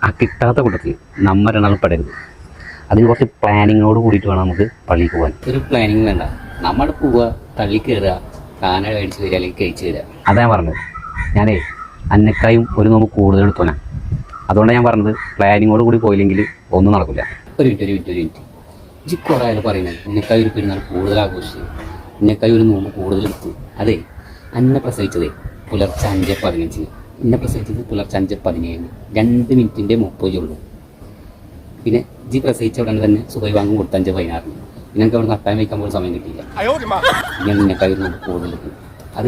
ആ കിട്ടാത്ത കൂട്ടത്തിൽ നമ്മൾ രണ്ടാളും പെടരുത്. അതിന് കുറച്ച് പ്ലാനിങ്ങോട് കൂടിയിട്ട് വേണം നമുക്ക് പള്ളിക്ക് പോകാൻ. ഒരു പ്ലാനിങ് വേണ്ട, നമ്മൾ പോവുക, തള്ളി കയറുക, കാന കഴിച്ച് വരിക അല്ലെങ്കിൽ കഴിച്ച് വരിക. അതാ ഞാൻ പറഞ്ഞത്. ഞാനേ അന്നക്കായും ഒരു നോമ്പ് കൂടുതൽ എടുത്തോനാ. അതുകൊണ്ടാണ് ഞാൻ പറഞ്ഞത് പ്ലാനിങ്ങോട് കൂടി പോയില്ലെങ്കിൽ ഒന്നും നടക്കില്ല. ഒരു മിനിറ്റ് ഇജ്ജ് കുറേ ആൾ പറയുന്നത് എന്നെക്കായി ഒരു പെരുന്നാൾ കൂടുതൽ ആഘോഷിച്ചു, എന്നെക്കായി ഒരു നോമ്പ് കൂടുതൽ എടുത്തു. അതെ, അന്നെ പ്രസവിച്ചതേ പുലർച്ചെ 5:15, എന്നെ പ്രസവിച്ചത് പുലർച്ചെ 5:17, 2 മിനിറ്റിൻ്റെ 30 ഉള്ളൂ. പിന്നെ ജി പ്രസവിച്ച ഉടനെ തന്നെ സുബൈ വാങ്ങും കൊടുത്ത് 5:16. പിന്നെ എനിക്ക് അവിടെ നട്ടാൻ വയ്ക്കാൻ പോലും സമയം കിട്ടിയില്ല. ഞാൻ നിന്നെക്കായി ഒരു നോമ്പ് കൂടുതൽ എടുത്തു. അത്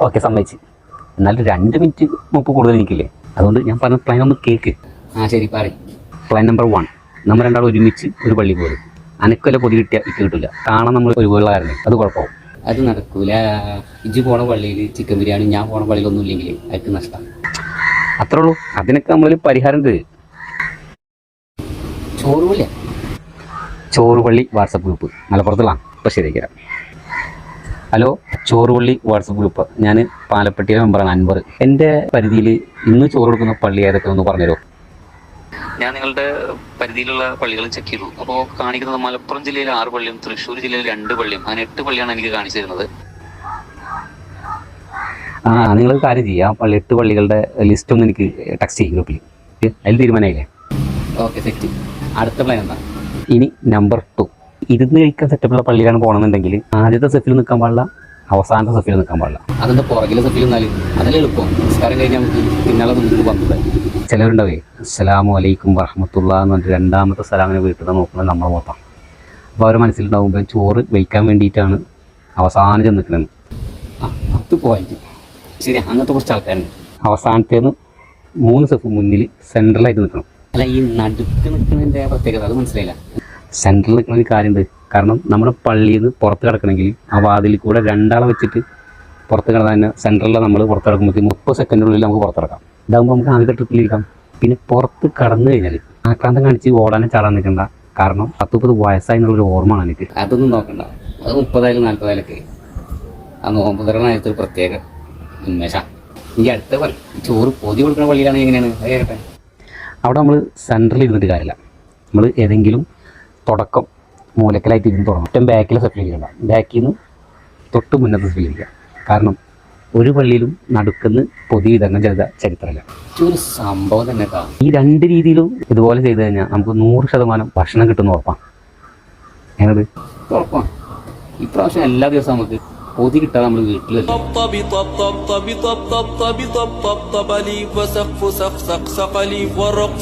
ഓക്കെ, സമ്മതിച്ച്. എന്നാലും 2 മിനിറ്റ് 30 കൂടുതൽ എനിക്കില്ലേ? അതുകൊണ്ട് ഞാൻ പറഞ്ഞ പ്ലാൻ ഒന്ന് കേൾക്ക്. ആ ശരി, പറയും. പ്ലാൻ നമ്പർ 1, നമ്മൾ രണ്ടാളും ഒരുമിച്ച് ഒരു പള്ളി പോലും. അനക്കല്ല പൊതി കിട്ടിയാൽ ഇക്ക് കിട്ടില്ല. കാണാൻ നമ്മൾ ഒരുപോലെ കാരണം അത് കുഴപ്പമാവും. അത് നടക്കൂല. ഇജ്ജ് പോണ പള്ളിയിൽ ചിക്കൻ ബിരിയാണി, ഞാൻ പോണ പള്ളിയിലൊന്നും ഇല്ലെങ്കിൽ അതൊക്കെ നഷ്ടം. അത്രേ ഉള്ളൂ. അതിനൊക്കെ നമ്മൾ പരിഹാരം തരും. ചോറുപള്ളി വാട്സപ്പ് ഗ്രൂപ്പ് മലപ്പുറത്തുള്ള. ഇപ്പോൾ ശരിയാക്കാം. Hello, Chorupalli WhatsApp group. ഞാൻ പാലപ്പെട്ടിയിലെ മെമ്പറാണ്, അൻവർ. എൻ്റെ പരിധിയിൽ ഇന്ന് ചോറ് കൊടുക്കുന്ന പള്ളി ഏതൊക്കെ ഒന്ന് പറഞ്ഞുതരുമോ? ഞാൻ നിങ്ങളുടെ പരിധിയിലുള്ള പള്ളികൾ ചെക്ക് ചെയ്തു. അപ്പോൾ കാണിക്കുന്നത് മലപ്പുറം ജില്ലയിൽ 6 പള്ളിയും തൃശ്ശൂർ ജില്ലയിൽ 2 പള്ളിയും, അങ്ങനെ 8 പള്ളിയാണ് എനിക്ക് കാണിച്ചു തരുന്നത്. നിങ്ങൾ കാര്യം ചെയ്യുക, ആ 8 പള്ളികളുടെ ലിസ്റ്റ് ഒന്ന് എനിക്ക് ടെക്സ്റ്റ് ചെയ്യും ഗ്രൂപ്പിൽ. അതിൽ തീരുമാനമായില്ലേ? Okay, set. അടുത്ത പ്ലാൻ എന്താ? ഇനി നമ്പർ 2, ഇരുന്ന് കഴിക്കാൻ സെറ്റപ്പുള്ള പള്ളിയിലാണ് പോകണമെന്നുണ്ടെങ്കിൽ ആദ്യത്തെ സെഫിൽ നിൽക്കാൻ പാടില്ല, അവസാനത്തെ സെഫിൽ നിൽക്കാൻ പാടില്ല. അതിൻ്റെ പുറകിലെ സെഫിൽ നിന്നാലും അതല്ലേ എളുപ്പം. നിസ്കാരം കഴിഞ്ഞാൽ നമുക്ക് പിന്നാലെ നിന്നിട്ട് വന്നത്. ചിലരുണ്ടാവേ അസ്സലാമു അലൈക്കും വറഹ്മത്തുള്ളാഹി എന്ന് പറഞ്ഞിട്ട് 2ാമത്തെ സലാമിനെ വീട്ടിൽ നോക്കുന്നത് നമ്മൾ മൊത്തം. അപ്പോൾ അവരെ മനസ്സിലുണ്ടാകുമ്പോൾ ചോറ് വയ്ക്കാൻ വേണ്ടിയിട്ടാണ് അവസാനം ചെന്ന് നിൽക്കുന്നത്. അത് പോയിട്ട് ശരി, അങ്ങനത്തെ കുറച്ച് ആൾക്കാരുണ്ട്. അവസാനത്തേന്ന് 3 സെഫ് മുന്നിൽ സെൻട്രലായിട്ട് നിൽക്കണം. അല്ല, ഈ നടുക്ക് നിൽക്കുന്നതിൻ്റെ പ്രത്യേകത അത് മനസ്സിലായില്ല. സെൻട്രൽ നിൽക്കുന്ന ഒരു കാര്യമുണ്ട്. കാരണം നമ്മുടെ പള്ളിയിൽ നിന്ന് പുറത്ത് കിടക്കണമെങ്കിൽ ആ വാതിൽ കൂടെ 2 ആളെ വെച്ചിട്ട് പുറത്ത് കിടന്നാൽ തന്നെ സെൻട്രലിൽ നമ്മൾ പുറത്ത് കിടക്കുമ്പോഴത്തേക്ക് 30 സെക്കൻഡിനുള്ളിൽ നമുക്ക് പുറത്തിറക്കാം. ഇതാകുമ്പോൾ നമുക്ക് ആദ്യത്തെ ട്രിപ്പിലിരിക്കാം. പിന്നെ പുറത്ത് കടന്നു കഴിഞ്ഞാൽ ആക്രാന്തം കാണിച്ച് ഓടാനും ചാടാൻ നിൽക്കണ്ട. കാരണം 10-30 വയസ്സായെന്നുള്ളൊരു ഓർമ്മയാണ് എനിക്ക്. അതൊന്നും നോക്കണ്ട. അത് 30 40 ആ നോമ്പ് തുറന്നായിട്ട് പ്രത്യേക ഉന്മേഷ. ഈ അടുത്ത പള്ളി ചോറ് പൊതി കൊടുക്കുന്ന പള്ളിയിലാണ്. എങ്ങനെയാണ് അത് കേട്ടെ? അവിടെ നമ്മൾ സെൻട്രലിൽ ഇരുന്നിട്ട് കാര്യമില്ല. നമ്മൾ ഏതെങ്കിലും തുടക്കം മൂലക്കലായിട്ട് ഇരുന്ന് തുടങ്ങും. ഏറ്റവും ബാക്കിലെ സെഫിലിരിക്കണ്ട, ബാക്കിൽ നിന്ന് തൊട്ട് മുന്നത്തെ സെഫിലിരിക്കുക. കാരണം ഒരു പള്ളിയിലും നടുക്കുന്ന് പൊതി വിതരണം ചെയ്ത ചരിത്രമില്ല. ഒരു സംഭവം തന്നെ. ഈ 2 രീതിയിലും ഇതുപോലെ ചെയ്ത് കഴിഞ്ഞാൽ നമുക്ക് 100% ഭക്ഷണം കിട്ടുന്ന ഉറപ്പാണ്. എന്നത് ഉറപ്പാണ്. ഇപ്രാവശ്യം എല്ലാ ദിവസവും നമുക്ക് പൊതി കിട്ടാതെ നമ്മൾ വീട്ടിൽ